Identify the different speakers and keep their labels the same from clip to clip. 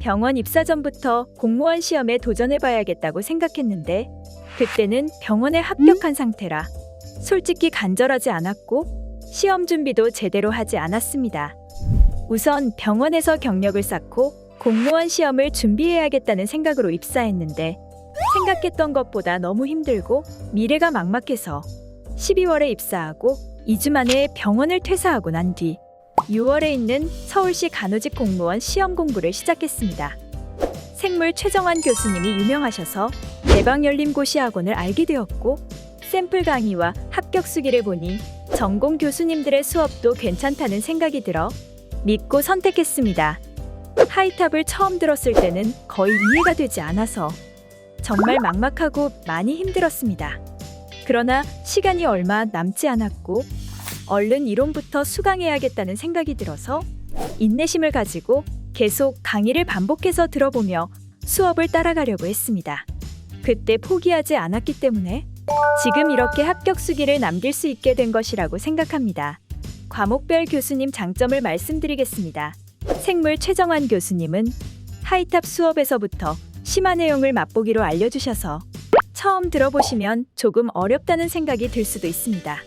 Speaker 1: 병원 입사 전부터 공무원 시험에 도전해봐야겠다고 생각했는데 그때는 병원에 합격한 상태라 솔직히 간절하지 않았고 시험 준비도 제대로 하지 않았습니다. 우선 병원에서 경력을 쌓고 공무원 시험을 준비해야겠다는 생각으로 입사했는데 생각했던 것보다 너무 힘들고 미래가 막막해서 12월에 입사하고 2주 만에 병원을 퇴사하고 난 뒤 6월에 있는 서울시 간호직 공무원 시험 공부를 시작했습니다. 생물 최정환 교수님이 유명하셔서 대방열림고시학원을 알게 되었고 샘플 강의와 합격 수기를 보니 전공 교수님들의 수업도 괜찮다는 생각이 들어 믿고 선택했습니다. 하이탑을 처음 들었을 때는 거의 이해가 되지 않아서 정말 막막하고 많이 힘들었습니다. 그러나 시간이 얼마 남지 않았고 얼른 이론부터 수강해야겠다는 생각이 들어서 인내심을 가지고 계속 강의를 반복해서 들어보며 수업을 따라가려고 했습니다. 그때 포기하지 않았기 때문에 지금 이렇게 합격 수기를 남길 수 있게 된 것이라고 생각합니다. 과목별 교수님 장점을 말씀드리겠습니다. 생물 최정환 교수님은 하이탑 수업에서부터 심화 내용을 맛보기로 알려주셔서 처음 들어보시면 조금 어렵다는 생각이 들 수도 있습니다.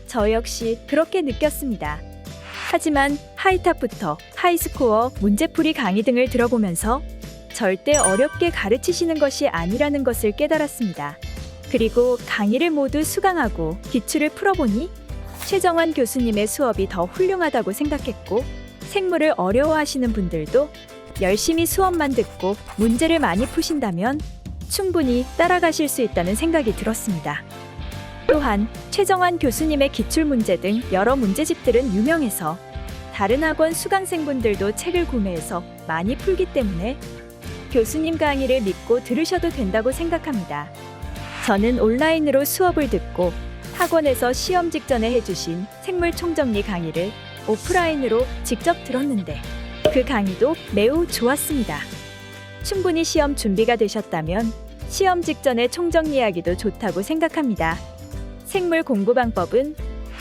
Speaker 1: 저 역시 그렇게 느꼈습니다. 하지만 하이탑부터 하이스코어, 문제풀이 강의 등을 들어보면서 절대 어렵게 가르치시는 것이 아니라는 것을 깨달았습니다. 그리고 강의를 모두 수강하고 기출을 풀어보니 최정환 교수님의 수업이 더 훌륭하다고 생각했고 생물을 어려워하시는 분들도 열심히 수업만 듣고 문제를 많이 푸신다면 충분히 따라가실 수 있다는 생각이 들었습니다. 또한 최정환 교수님의 기출문제 등 여러 문제집들은 유명해서 다른 학원 수강생분들도 책을 구매해서 많이 풀기 때문에 교수님 강의를 믿고 들으셔도 된다고 생각합니다. 저는 온라인으로 수업을 듣고 학원에서 시험 직전에 해주신 생물 총정리 강의를 오프라인으로 직접 들었는데 그 강의도 매우 좋았습니다. 충분히 시험 준비가 되셨다면 시험 직전에 총정리하기도 좋다고 생각합니다. 생물 공부 방법은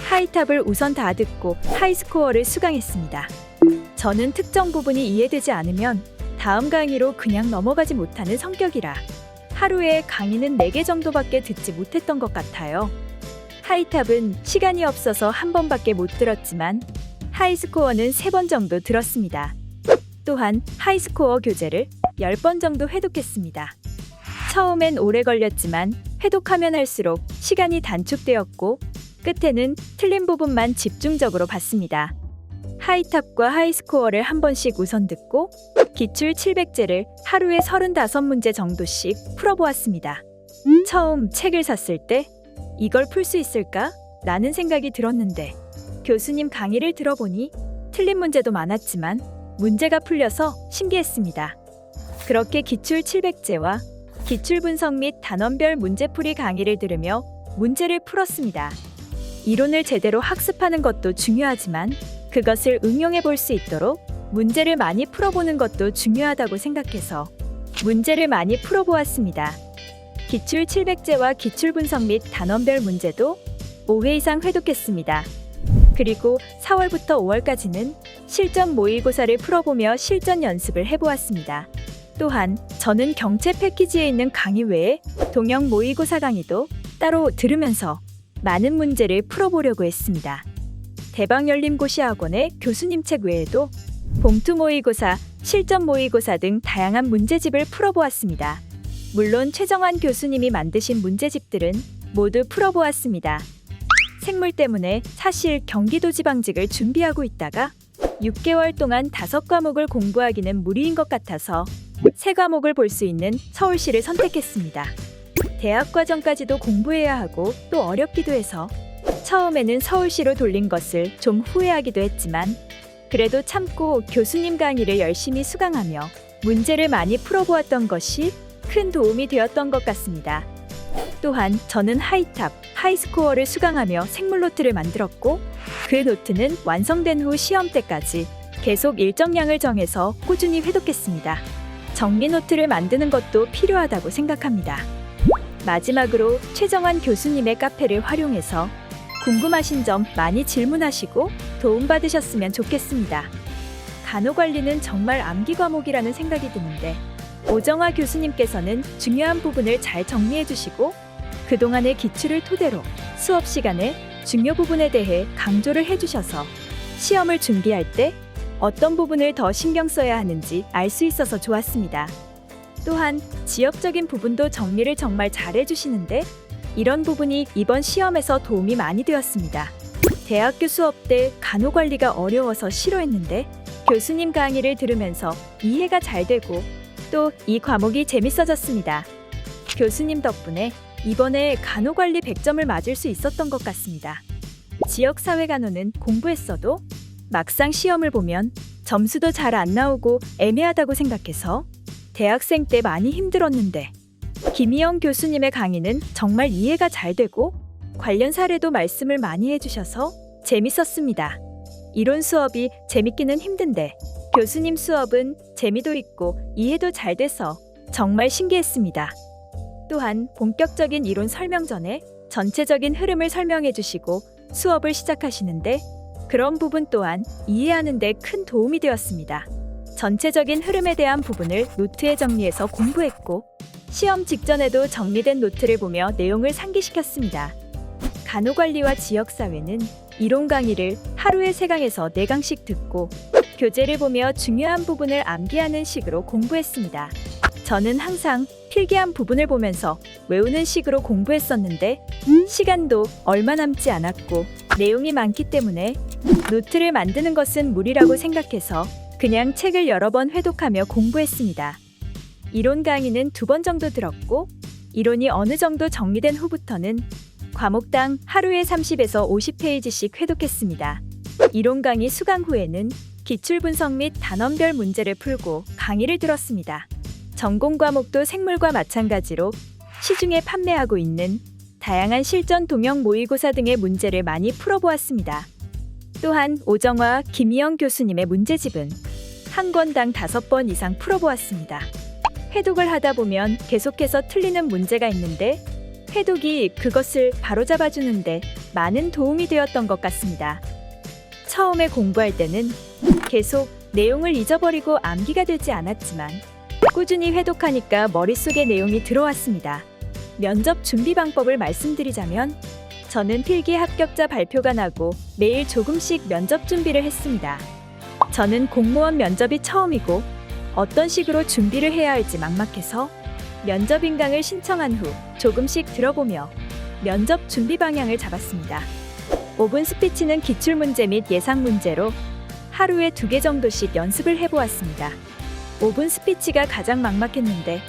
Speaker 1: 하이탑을 우선 다 듣고 하이스코어를 수강했습니다. 저는 특정 부분이 이해되지 않으면 다음 강의로 그냥 넘어가지 못하는 성격이라 하루에 강의는 4개 정도밖에 듣지 못했던 것 같아요. 하이탑은 시간이 없어서 한 번밖에 못 들었지만 하이스코어는 3번 정도 들었습니다. 또한 하이스코어 교재를 10번 정도 회독했습니다. 처음엔 오래 걸렸지만 회독하면 할수록 시간이 단축되었고 끝에는 틀린 부분만 집중적으로 봤습니다. 하이탑과 하이스코어를 한 번씩 우선 듣고 기출 700제를 하루에 35문제 정도씩 풀어보았습니다. 처음 책을 샀을 때 이걸 풀 수 있을까? 라는 생각이 들었는데 교수님 강의를 들어보니 틀린 문제도 많았지만 문제가 풀려서 신기했습니다. 그렇게 기출 700제와 기출 분석 및 단원별 문제풀이 강의를 들으며 문제를 풀었습니다. 이론을 제대로 학습하는 것도 중요하지만 그것을 응용해 볼 수 있도록 문제를 많이 풀어보는 것도 중요하다고 생각해서 문제를 많이 풀어보았습니다. 기출 700제와 기출 분석 및 단원별 문제도 5회 이상 회독했습니다. 그리고 4월부터 5월까지는 실전 모의고사를 풀어보며 실전 연습을 해보았습니다. 또한 저는 경채 패키지에 있는 강의 외에 동영 모의고사 강의도 따로 들으면서 많은 문제를 풀어보려고 했습니다. 대방열림고시학원의 교수님 책 외에도 봉투 모의고사, 실전 모의고사 등 다양한 문제집을 풀어보았습니다. 물론 최정환 교수님이 만드신 문제집들은 모두 풀어보았습니다. 생물 때문에 사실 경기도지방직을 준비하고 있다가 6개월 동안 5과목을 공부하기는 무리인 것 같아서 3과목을 볼 수 있는 서울시를 선택했습니다. 대학 과정까지도 공부해야 하고 또 어렵기도 해서 처음에는 서울시로 돌린 것을 좀 후회하기도 했지만 그래도 참고 교수님 강의를 열심히 수강하며 문제를 많이 풀어보았던 것이 큰 도움이 되었던 것 같습니다. 또한 저는 하이탑, 하이스코어를 수강하며 생물 노트를 만들었고 그 노트는 완성된 후 시험 때까지 계속 일정량을 정해서 꾸준히 회독했습니다. 정리 노트를 만드는 것도 필요하다고 생각합니다. 마지막으로 최정환 교수님의 카페를 활용해서 궁금하신 점 많이 질문하시고 도움받으셨으면 좋겠습니다. 간호관리는 정말 암기 과목이라는 생각이 드는데 오정화 교수님께서는 중요한 부분을 잘 정리해 주시고 그동안의 기출을 토대로 수업 시간에 중요 부분에 대해 강조를 해주셔서 시험을 준비할 때 어떤 부분을 더 신경 써야 하는지 알 수 있어서 좋았습니다. 또한 지역적인 부분도 정리를 정말 잘 해주시는데 이런 부분이 이번 시험에서 도움이 많이 되었습니다. 대학교 수업 때 간호관리가 어려워서 싫어했는데 교수님 강의를 들으면서 이해가 잘 되고 또 이 과목이 재밌어졌습니다. 교수님 덕분에 이번에 간호관리 100점을 맞을 수 있었던 것 같습니다. 지역사회간호는 공부했어도 막상 시험을 보면 점수도 잘 안 나오고 애매하다고 생각해서 대학생 때 많이 힘들었는데 김희영 교수님의 강의는 정말 이해가 잘 되고 관련 사례도 말씀을 많이 해주셔서 재밌었습니다. 이론 수업이 재밌기는 힘든데 교수님 수업은 재미도 있고 이해도 잘 돼서 정말 신기했습니다. 또한 본격적인 이론 설명 전에 전체적인 흐름을 설명해 주시고 수업을 시작하시는데 그런 부분 또한 이해하는 데 큰 도움이 되었습니다. 전체적인 흐름에 대한 부분을 노트에 정리해서 공부했고 시험 직전에도 정리된 노트를 보며 내용을 상기시켰습니다. 간호관리와 지역사회는 이론 강의를 하루에 3강에서 4강씩 듣고 교재를 보며 중요한 부분을 암기하는 식으로 공부했습니다. 저는 항상 필기한 부분을 보면서 외우는 식으로 공부했었는데 시간도 얼마 남지 않았고 내용이 많기 때문에 노트를 만드는 것은 무리라고 생각해서 그냥 책을 여러 번 회독하며 공부했습니다. 이론 강의는 2번 정도 들었고 이론이 어느 정도 정리된 후부터는 과목당 하루에 30에서 50페이지씩 회독했습니다. 이론 강의 수강 후에는 기출 분석 및 단원별 문제를 풀고 강의를 들었습니다. 전공 과목도 생물과 마찬가지로 시중에 판매하고 있는 다양한 실전 동형 모의고사 등의 문제를 많이 풀어보았습니다. 또한 오정화, 김희영 교수님의 문제집은 한 권당 5번 이상 풀어보았습니다. 회독을 하다 보면 계속해서 틀리는 문제가 있는데 회독이 그것을 바로잡아주는데 많은 도움이 되었던 것 같습니다. 처음에 공부할 때는 계속 내용을 잊어버리고 암기가 되지 않았지만 꾸준히 회독하니까 머릿속에 내용이 들어왔습니다. 면접 준비 방법을 말씀드리자면 저는 필기 합격자 발표가 나고 매일 조금씩 면접 준비를 했습니다. 저는 공무원 면접이 처음이고 어떤 식으로 준비를 해야 할지 막막해서 면접 인강을 신청한 후 조금씩 들어보며 면접 준비 방향을 잡았습니다. 5분 스피치는 기출문제 및 예상 문제로 하루에 2개 정도씩 연습을 해보았습니다. 5분 스피치가 가장 막막했는데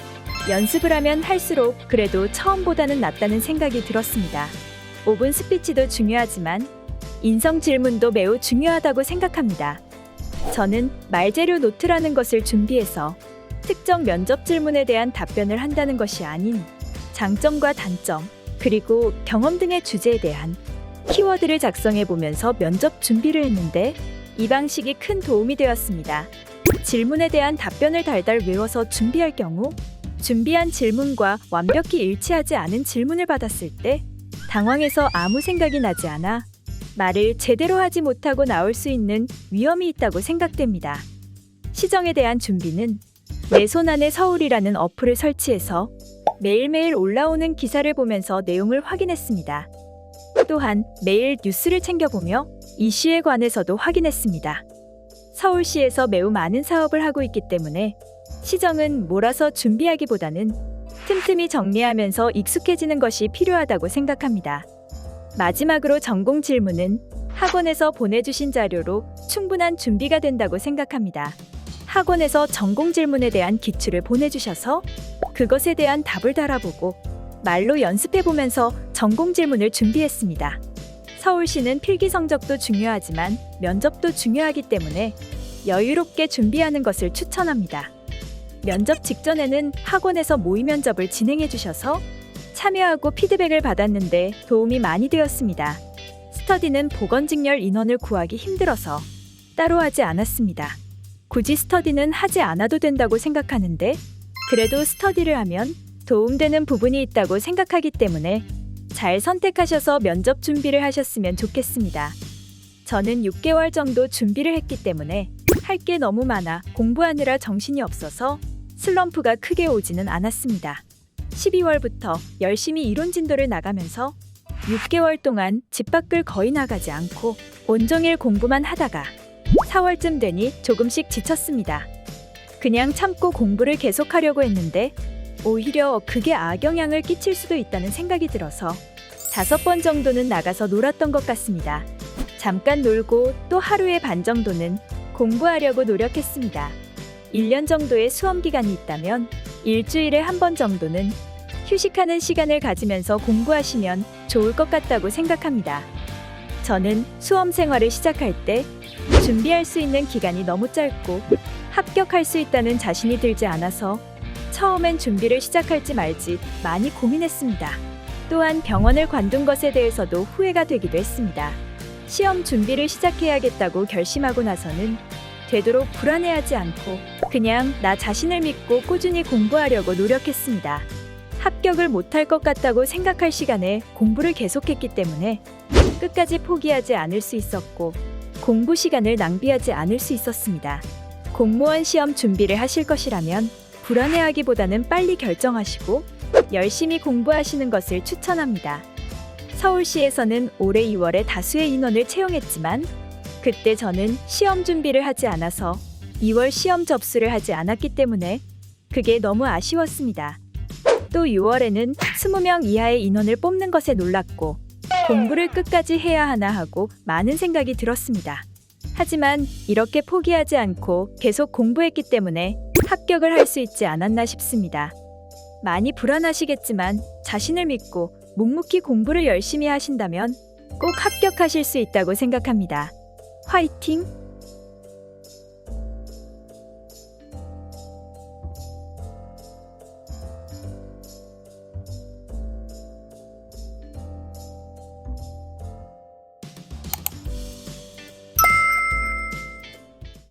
Speaker 1: 연습을 하면 할수록 그래도 처음보다는 낫다는 생각이 들었습니다. 5분 스피치도 중요하지만 인성 질문도 매우 중요하다고 생각합니다. 저는 말재료 노트라는 것을 준비해서 특정 면접 질문에 대한 답변을 한다는 것이 아닌 장점과 단점, 그리고 경험 등의 주제에 대한 키워드를 작성해 보면서 면접 준비를 했는데 이 방식이 큰 도움이 되었습니다. 질문에 대한 답변을 달달 외워서 준비할 경우 준비한 질문과 완벽히 일치하지 않은 질문을 받았을 때 당황해서 아무 생각이 나지 않아 말을 제대로 하지 못하고 나올 수 있는 위험이 있다고 생각됩니다. 시정에 대한 준비는 내 손 안에 서울이라는 어플을 설치해서 매일매일 올라오는 기사를 보면서 내용을 확인했습니다. 또한 매일 뉴스를 챙겨보며 이슈에 관해서도 확인했습니다. 서울시에서 매우 많은 사업을 하고 있기 때문에 시정은 몰아서 준비하기보다는 틈틈이 정리하면서 익숙해지는 것이 필요하다고 생각합니다. 마지막으로 전공 질문은 학원에서 보내주신 자료로 충분한 준비가 된다고 생각합니다. 학원에서 전공 질문에 대한 기출을 보내주셔서 그것에 대한 답을 달아보고 말로 연습해보면서 전공 질문을 준비했습니다. 서울시는 필기 성적도 중요하지만 면접도 중요하기 때문에 여유롭게 준비하는 것을 추천합니다. 면접 직전에는 학원에서 모의 면접을 진행해 주셔서 참여하고 피드백을 받았는데 도움이 많이 되었습니다. 스터디는 보건직렬 인원을 구하기 힘들어서 따로 하지 않았습니다. 굳이 스터디는 하지 않아도 된다고 생각하는데 그래도 스터디를 하면 도움되는 부분이 있다고 생각하기 때문에 잘 선택하셔서 면접 준비를 하셨으면 좋겠습니다. 저는 6개월 정도 준비를 했기 때문에 할 게 너무 많아 공부하느라 정신이 없어서 슬럼프가 크게 오지는 않았습니다. 12월부터 열심히 이론 진도를 나가면서 6개월 동안 집 밖을 거의 나가지 않고 온종일 공부만 하다가 4월쯤 되니 조금씩 지쳤습니다. 그냥 참고 공부를 계속하려고 했는데 오히려 그게 악영향을 끼칠 수도 있다는 생각이 들어서 5번 정도는 나가서 놀았던 것 같습니다. 잠깐 놀고 또 하루의 반 정도는 공부하려고 노력했습니다. 1년 정도의 수험 기간이 있다면 일주일에 한 번 정도는 휴식하는 시간을 가지면서 공부하시면 좋을 것 같다고 생각합니다. 저는 수험 생활을 시작할 때 준비할 수 있는 기간이 너무 짧고 합격할 수 있다는 자신이 들지 않아서 처음엔 준비를 시작할지 말지 많이 고민했습니다. 또한 병원을 관둔 것에 대해서도 후회가 되기도 했습니다. 시험 준비를 시작해야겠다고 결심하고 나서는 되도록 불안해하지 않고 그냥 나 자신을 믿고 꾸준히 공부하려고 노력했습니다. 합격을 못할 것 같다고 생각할 시간에 공부를 계속했기 때문에 끝까지 포기하지 않을 수 있었고 공부 시간을 낭비하지 않을 수 있었습니다. 공무원 시험 준비를 하실 것이라면 불안해하기보다는 빨리 결정하시고 열심히 공부하시는 것을 추천합니다. 서울시에서는 올해 2월에 다수의 인원을 채용했지만 그때 저는 시험 준비를 하지 않아서 2월 시험 접수를 하지 않았기 때문에 그게 너무 아쉬웠습니다. 또 6월에는 20명 이하의 인원을 뽑는 것에 놀랐고 공부를 끝까지 해야 하나 하고 많은 생각이 들었습니다. 하지만 이렇게 포기하지 않고 계속 공부했기 때문에 합격을 할 수 있지 않았나 싶습니다. 많이 불안하시겠지만 자신을 믿고 묵묵히 공부를 열심히 하신다면 꼭 합격하실 수 있다고 생각합니다. 화이팅!